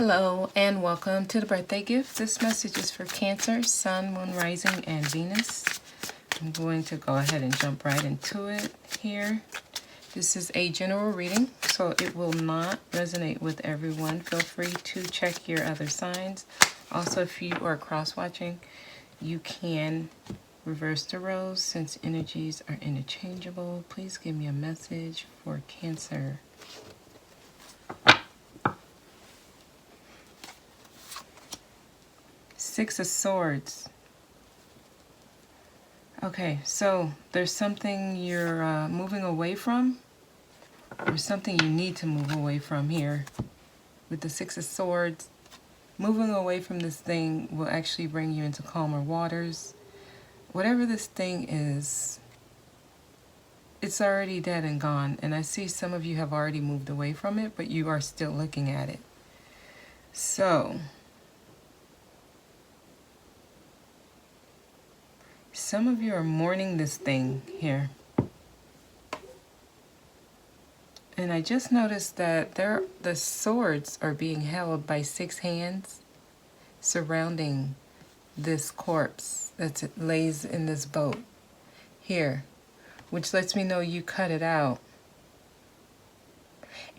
Hello and welcome to the birthday gift. This message is for Cancer, Sun, Moon, Rising, and Venus. I'm going to go ahead and jump right into it here. This is a general reading, so it will not resonate with everyone. Feel free to check your other signs. Also, if you are cross-watching, you can reverse the roles since energies are interchangeable. Please give me a message for Cancer. Six of Swords. Okay, so there's something you're moving away from. There's something you need to move away from here. With the Six of Swords, moving away from this thing will actually bring you into calmer waters. Whatever this thing is, it's already dead and gone. And I see some of you have already moved away from it, but you are still looking at it. So some of you are mourning this thing here. And I just noticed that the swords are being held by 6 hands surrounding this corpse that lays in this boat here, which lets me know you cut it out.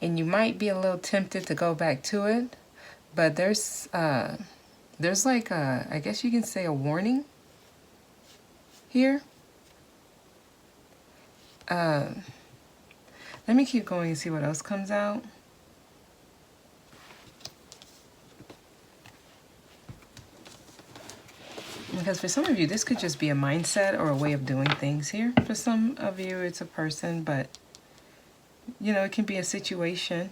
And you might be a little tempted to go back to it, but there's like a, I guess you can say, a warning here. Let me keep going and see what else comes out. Because for some of you, this could just be a mindset or a way of doing things here. For some of you, it's a person, but, you know, it can be a situation.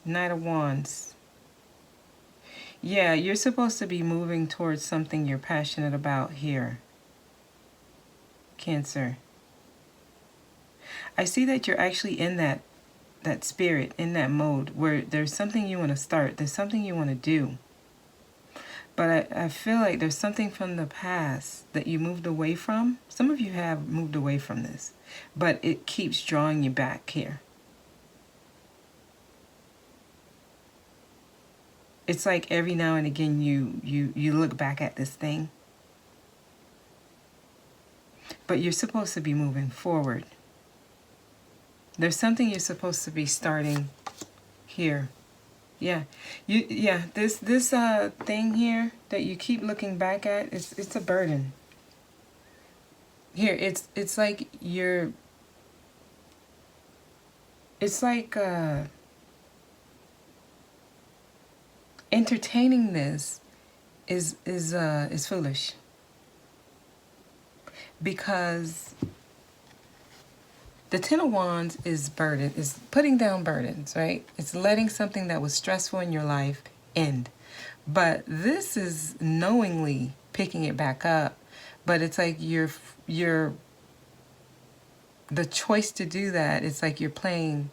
Knight of Wands. Yeah, you're supposed to be moving towards something you're passionate about here. Cancer. I see that you're actually in that spirit, in that mode where there's something you want to start, there's something you want to do. But I feel like there's something from the past that you moved away from. Some of you have moved away from this, but it keeps drawing you back here. It's like every now and again you look back at this thing. But you're supposed to be moving forward. There's something you're supposed to be starting here. Yeah. This thing here that you keep looking back at, it's a burden. Here, it's like entertaining this is foolish. Because the Ten of Wands is putting down burdens, right? It's letting something that was stressful in your life end. But this is knowingly picking it back up. But it's like the choice to do that, it's like you're playing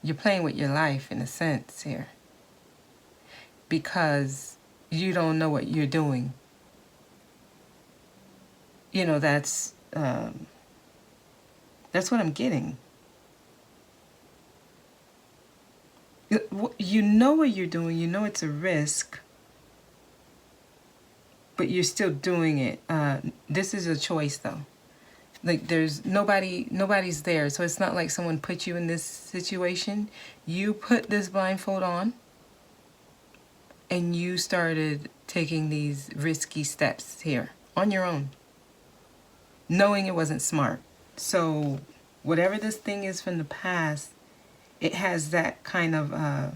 with your life in a sense here. Because you don't know what you're doing. You know, that's what I'm getting. You know what you're doing. You know it's a risk. But you're still doing it. This is a choice, though. Like, there's nobody's there. So it's not like someone put you in this situation. You put this blindfold on. And you started taking these risky steps here on your own. Knowing it wasn't smart. So whatever this thing is from the past, it has that kind of,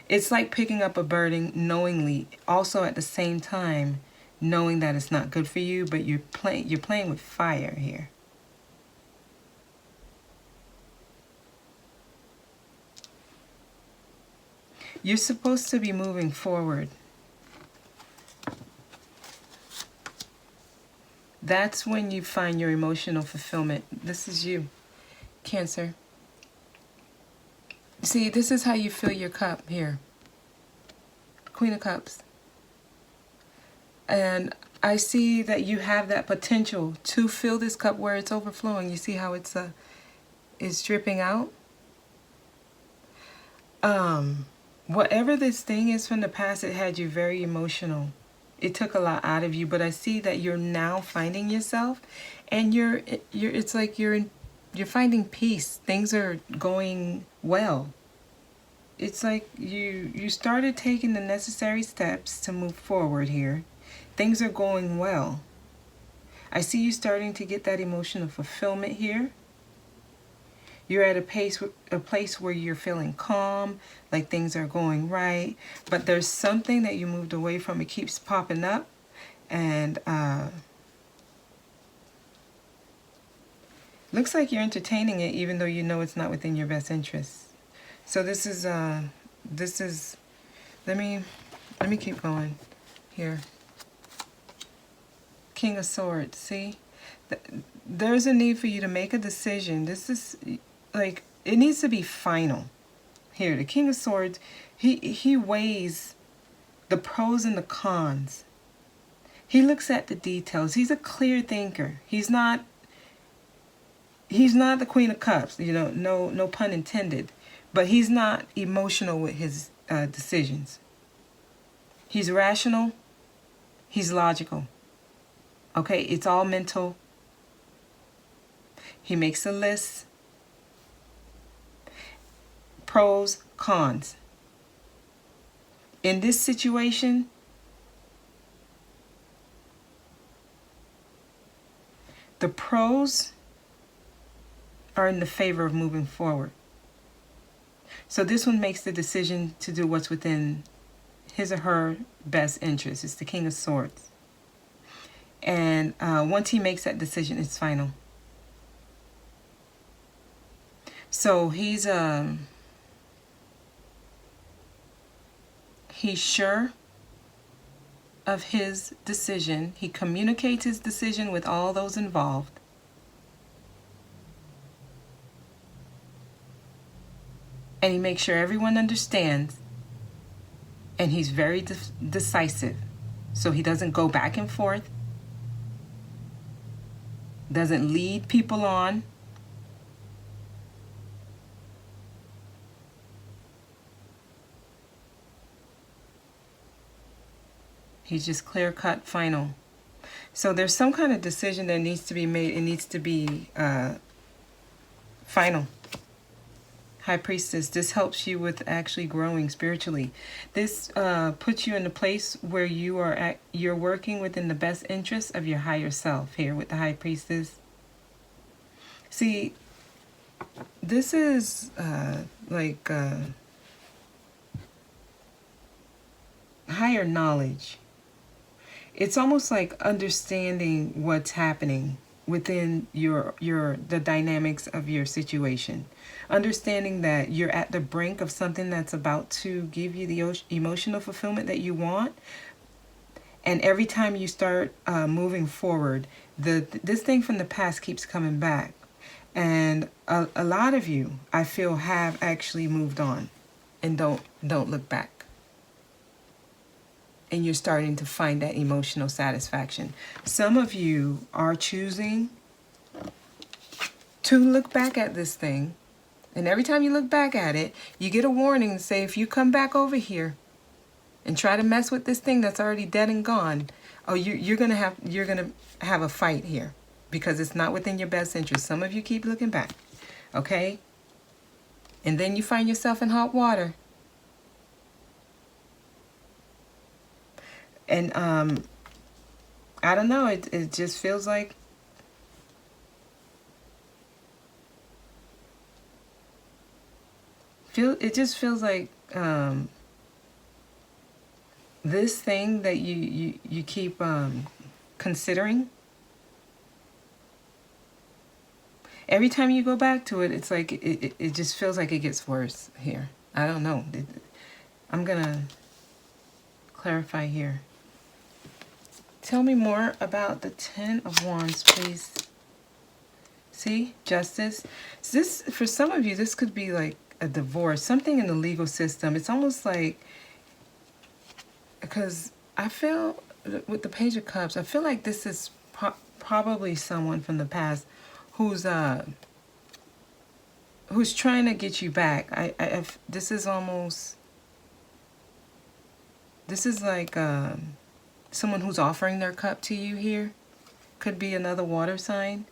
it's like picking up a burden knowingly, also at the same time knowing that it's not good for you, but you're playing with fire here. You're supposed to be moving forward. That's when you find your emotional fulfillment. This is you, Cancer. See, this is how you fill your cup here. Queen of Cups. And I see that you have that potential to fill this cup where it's overflowing. You see how it's is dripping out. Whatever this thing is from the past, it had you very emotional. It took a lot out of you, but I see that you're now finding yourself, and it's like you're finding peace. Things are going well. It's like you started taking the necessary steps to move forward here. Things are going well. I see you starting to get that emotional fulfillment here. You're at a place where you're feeling calm, like things are going right, but there's something that you moved away from. It keeps popping up, and looks like you're entertaining it, even though you know it's not within your best interest. So this is let me keep going here. King of Swords, see? There's a need for you to make a decision. This is like, it needs to be final. Here, the King of Swords, he weighs the pros and the cons. He looks at the details. He's a clear thinker. He's not the Queen of Cups, you know, no pun intended. But he's not emotional with his decisions. He's rational. He's logical. Okay, it's all mental. He makes a list. Pros, cons. In this situation, the pros are in the favor of moving forward. So this one makes the decision to do what's within his or her best interest. It's the King of Swords. And once he makes that decision, it's final. So he's sure of his decision. He communicates his decision with all those involved. And he makes sure everyone understands. And he's very decisive. So he doesn't go back and forth. Doesn't lead people on. He's just clear-cut, final. So there's some kind of decision that needs to be made. It needs to be final. High Priestess, this helps you with actually growing spiritually. This puts you in a place where you're working within the best interests of your higher self here with the High Priestess. See, this is like higher knowledge. It's almost like understanding what's happening within the dynamics of your situation. Understanding that you're at the brink of something that's about to give you the emotional fulfillment that you want. And every time you start moving forward, this thing from the past keeps coming back. And a lot of you, I feel, have actually moved on and don't look back. And you're starting to find that emotional satisfaction. Some of you are choosing to look back at this thing. And every time you look back at it, you get a warning to say, if you come back over here and try to mess with this thing that's already dead and gone, oh, you're gonna have a fight here, because it's not within your best interest. Some of you keep looking back, okay? And then you find yourself in hot water. And I don't know, it just feels like this thing that you keep considering, every time you go back to it, it's like it just feels like it gets worse here. I don't know. I'm gonna clarify here. Tell me more about the Ten of Wands, please. See, Justice. This, for some of you, this could be like a divorce, something in the legal system. It's almost like, because I feel with the Page of Cups, I feel like this is probably someone from the past who's who's trying to get you back. This is almost, this is like someone who's offering their cup to you here. Could be another water sign,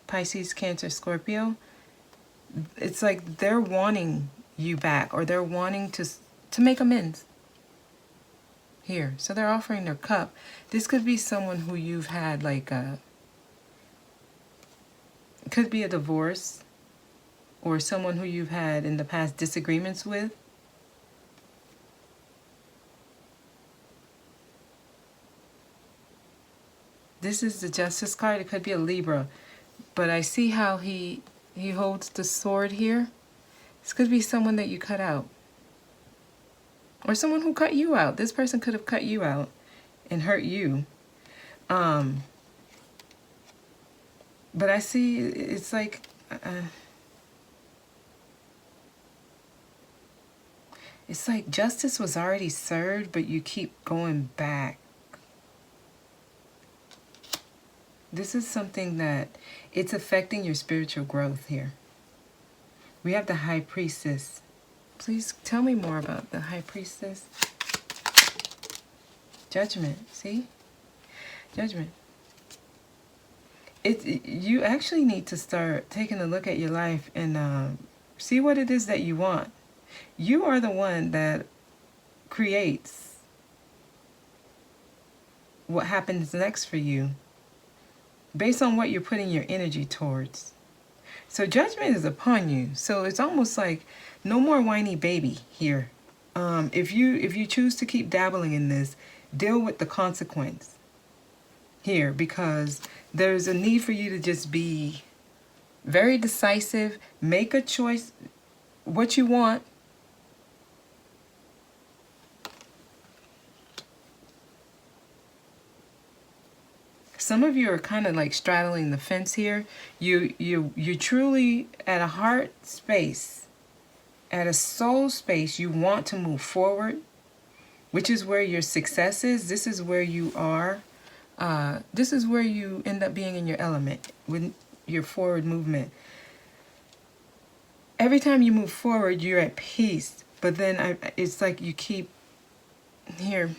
Pisces, Cancer, Scorpio. It's like they're wanting you back, or they're wanting to make amends here. So they're offering their cup. This could be someone who you've had like could be a divorce, or someone who you've had in the past disagreements with. This is the Justice card. It could be a Libra, but I see how he holds the sword here. This could be someone that you cut out, or someone who cut you out. This person could have cut you out and hurt you. But I see it's like it's like justice was already served, but you keep going back. This is something that it's affecting your spiritual growth here. We have the High Priestess. Please tell me more about the High Priestess. Judgment, see? Judgment. You actually need to start taking a look at your life and see what it is that you want. You are the one that creates what happens next for you based on what you're putting your energy towards. So judgment is upon you. So it's almost like no more whiny baby here. If you choose to keep dabbling in this, deal with the consequence here, because there's a need for you to just be very decisive, make a choice, what you want. Some of you are kind of like straddling the fence here. You truly, at a heart space, at a soul space, you want to move forward, which is where your success is. This is where you are. This is where you end up being in your element, with your forward movement. Every time you move forward, you're at peace. But then it's like you keep here.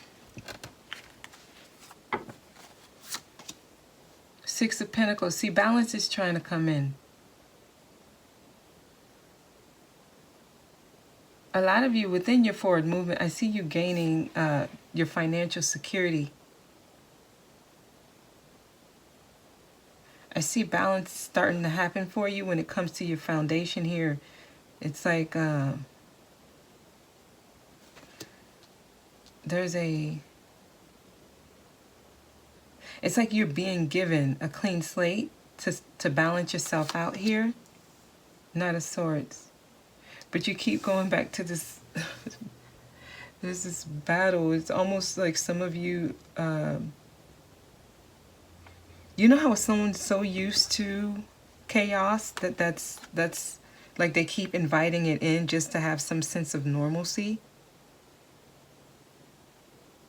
Six of Pentacles. See, balance is trying to come in. A lot of you within your forward movement, I see you gaining your financial security. I see balance starting to happen for you when it comes to your foundation here. It's like it's like you're being given a clean slate to balance yourself out here. Knight of Swords. But you keep going back to this, there's this battle. It's almost like some of you, you know how someone's so used to chaos that's like they keep inviting it in just to have some sense of normalcy?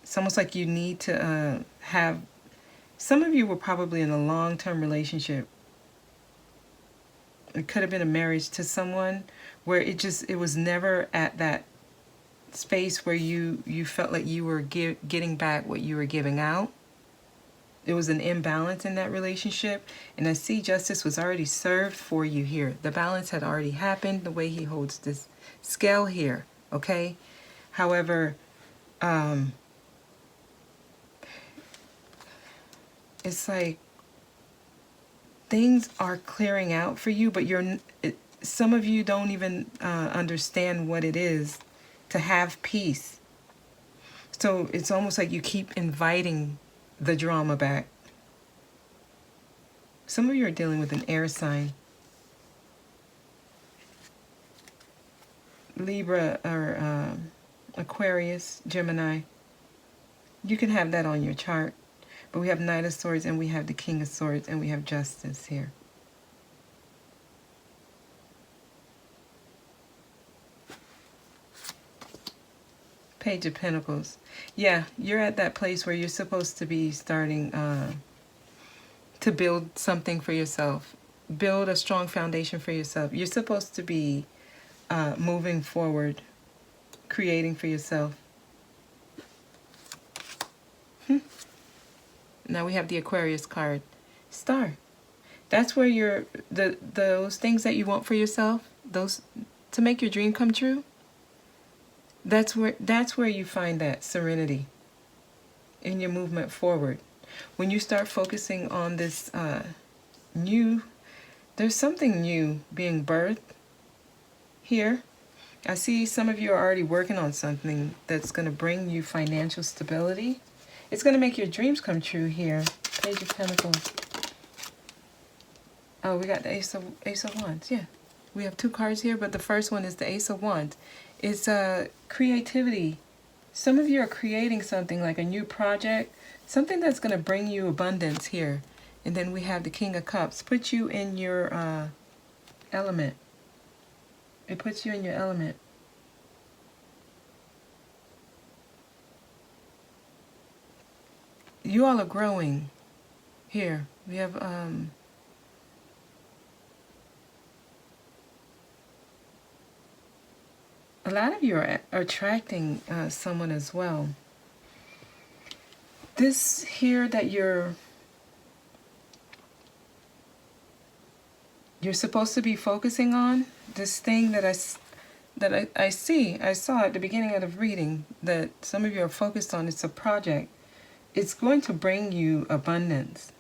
It's almost like you need to have, some of you were probably in a long-term relationship. It could have been a marriage to someone where it was never at that space where you felt like you were getting back what you were giving out. There was an imbalance in that relationship, and I see justice was already served for you here. The balance had already happened, the way he holds this scale here, okay? However, it's like things are clearing out for you, but some of you don't even understand what it is to have peace. So it's almost like you keep inviting the drama back. Some of you are dealing with an air sign. Libra or Aquarius, Gemini. You can have that on your chart. But we have Knight of Swords, and we have the King of Swords, and we have Justice here. Page of Pentacles. Yeah, you're at that place where you're supposed to be starting to build something for yourself. build a strong foundation for yourself. You're supposed to be moving forward, creating for yourself. Now we have the Aquarius card. Star. That's where you're, those things that you want for yourself, those to make your dream come true. That's where you find that serenity in your movement forward. When you start focusing on this there's something new being birthed here. I see some of you are already working on something that's going to bring you financial stability. It's going to make your dreams come true here. Page of Pentacles. Oh, we got the Ace of Wands. Yeah. We have two cards here, but the first one is the Ace of Wands. It's creativity. Some of you are creating something like a new project, something that's going to bring you abundance here. And then we have the King of Cups. Put you in your element. It puts you in your element. You all are growing. Here, we have a lot of you are attracting someone as well. This here that you're supposed to be focusing on, this thing that I saw at the beginning of the reading that some of you are focused on, it's a project. It's going to bring you abundance.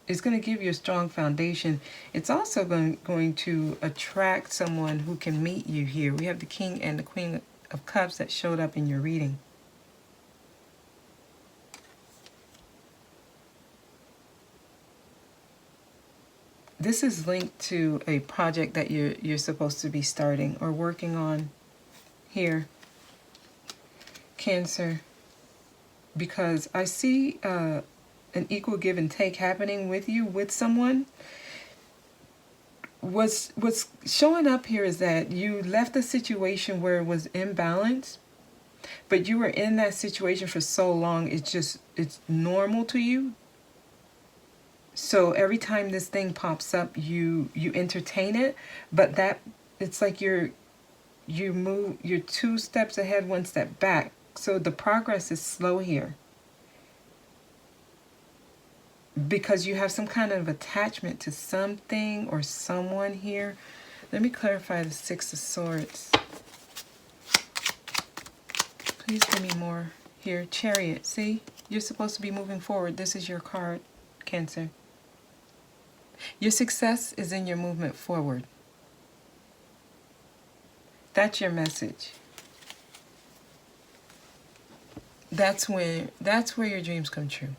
It's going to give you a strong foundation. It's also going to attract someone who can meet you here. We have the King and the Queen of Cups that showed up in your reading. This is linked to a project that you're supposed to be starting or working on here, Cancer, because I see an equal give and take happening with you, with someone. What's showing up here is that you left a situation where it was imbalanced, but you were in that situation for so long, it's normal to you. So every time this thing pops up, you entertain it, but it's like you're 2 steps ahead, 1 step back. So the progress is slow here because you have some kind of attachment to something or someone here. Let me clarify the Six of Swords. Please give me more here. Chariot. See, you're supposed to be moving forward. This is your card, Cancer. Your success is in your movement forward. That's your message. That's where your dreams come true.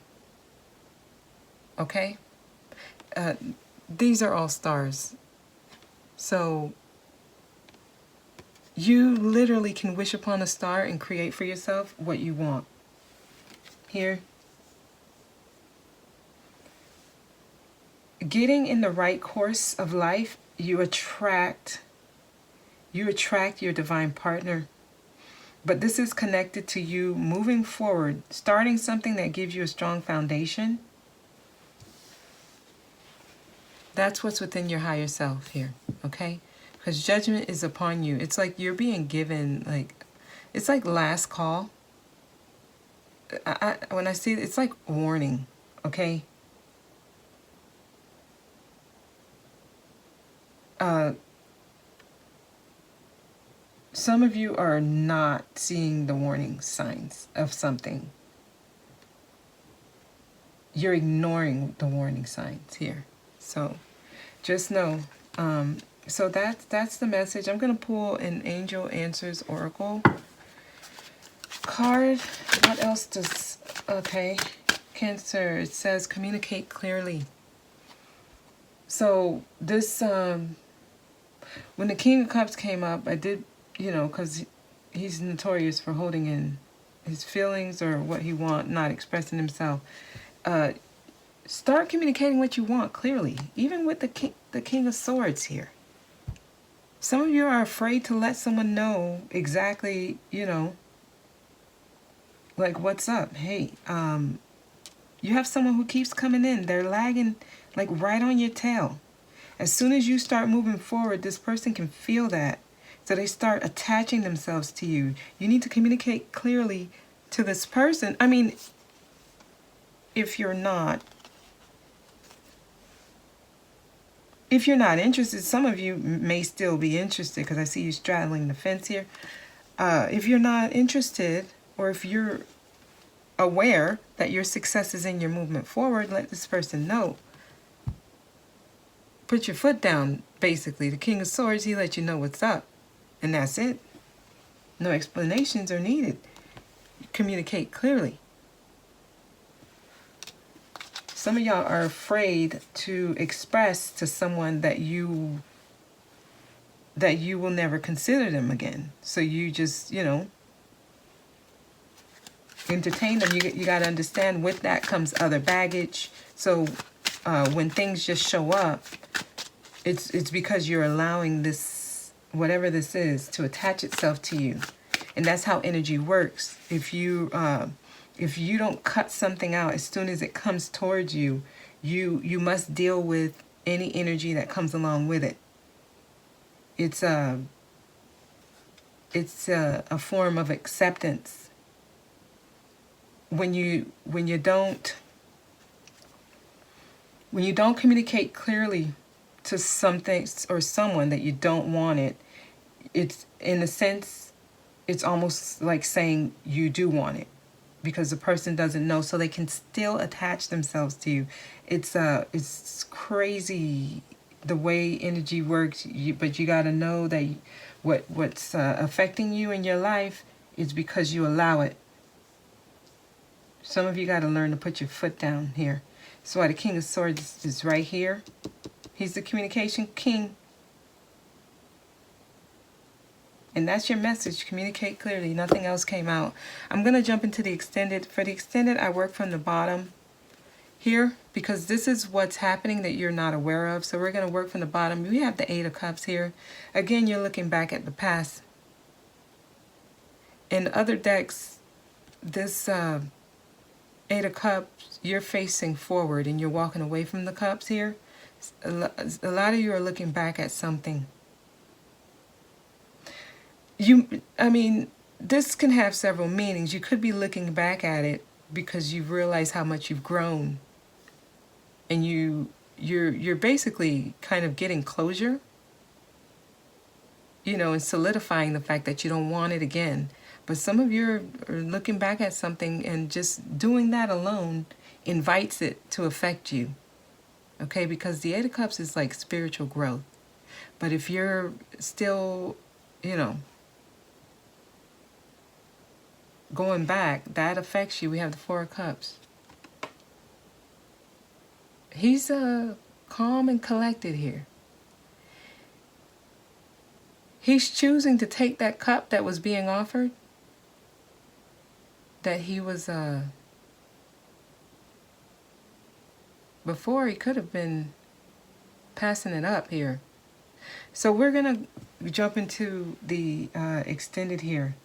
Okay? These are all stars. So you literally can wish upon a star and create for yourself what you want. Here. Getting in the right course of life, you attract your divine partner. But this is connected to you moving forward, starting something that gives you a strong foundation. That's what's within your higher self here, okay? Because judgment is upon you. It's like you're being given, it's like last call. When I see it, it's like warning, okay? Some of you are not seeing the warning signs of something. You're ignoring the warning signs here. So just know. So that's the message. I'm going to pull an Angel Answers Oracle card. What else does... Okay. Cancer. It says communicate clearly. So this... when the King of Cups came up, I did... because he's notorious for holding in his feelings or what he wants, not expressing himself. Start communicating what you want clearly, even with the King of Swords here. Some of you are afraid to let someone know exactly, like what's up. Hey, you have someone who keeps coming in. They're lagging like right on your tail. As soon as you start moving forward, this person can feel that. So they start attaching themselves to you. You need to communicate clearly to this person. I mean, if you're not interested, some of you may still be interested because I see you straddling the fence here. If you're not interested, or if you're aware that your success is in your movement forward, let this person know. Put your foot down, basically. The King of Swords, he let you know what's up. And that's it. No explanations are needed. Communicate clearly. Some of y'all are afraid to express to someone that you will never consider them again. So you just, entertain them. You got to understand with that comes other baggage. So when things just show up, it's because you're allowing this, whatever this is, to attach itself to you. And that's how energy works. If you don't cut something out as soon as it comes towards you, you must deal with any energy that comes along with it. It's a form of acceptance. When you don't communicate clearly to something or someone that you don't want it, it's, in a sense, it's almost like saying you do want it, because the person doesn't know, so they can still attach themselves to you. It's crazy the way energy works, but you got to know that what's affecting you in your life is because you allow it. Some of you got to learn to put your foot down here. So why the King of Swords is right here. He's the communication king. And that's your message. Communicate clearly. Nothing else came out. I'm going to jump into the extended. For the extended, I work from the bottom here because this is what's happening that you're not aware of. So we're going to work from the bottom. We have the Eight of Cups here. Again, you're looking back at the past. In other decks, this Eight of Cups, you're facing forward and you're walking away from the cups here. A lot of you are looking back at something. This can have several meanings. You could be looking back at it because you've realized how much you've grown. And you're basically kind of getting closure. And solidifying the fact that you don't want it again. But some of you are looking back at something, and just doing that alone invites it to affect you. Okay, because the Eight of Cups is like spiritual growth. But if you're still, going back, that affects you. We have the Four of Cups. He's calm and collected here. He's choosing to take that cup that was being offered, that he was, before he could have been passing it up here. So we're going to jump into the extended here.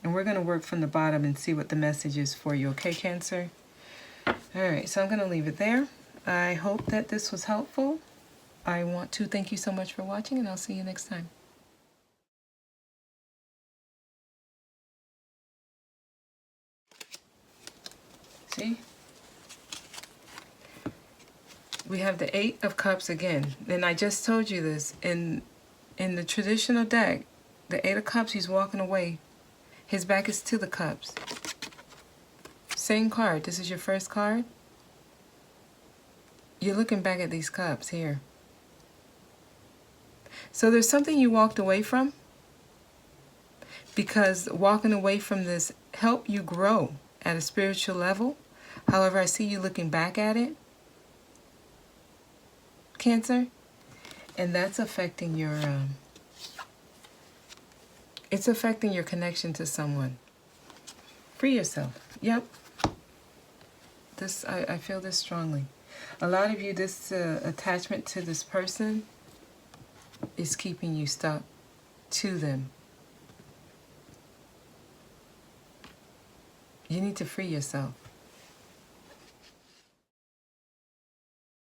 And we're going to work from the bottom and see what the message is for you. Okay, Cancer? All right, so I'm going to leave it there. I hope that this was helpful. I want to thank you so much for watching, and I'll see you next time. See? We have the Eight of Cups again. And I just told you this. In the traditional deck, the Eight of Cups, he's walking away. His back is to the cups. Same card. This is your first card. You're looking back at these cups here. So there's something you walked away from, because walking away from this helped you grow at a spiritual level. However, I see you looking back at it, Cancer, and that's affecting your it's affecting your connection to someone. Free yourself. Yep. This I feel this strongly. A lot of you, this attachment to this person is keeping you stuck to them. You need to free yourself.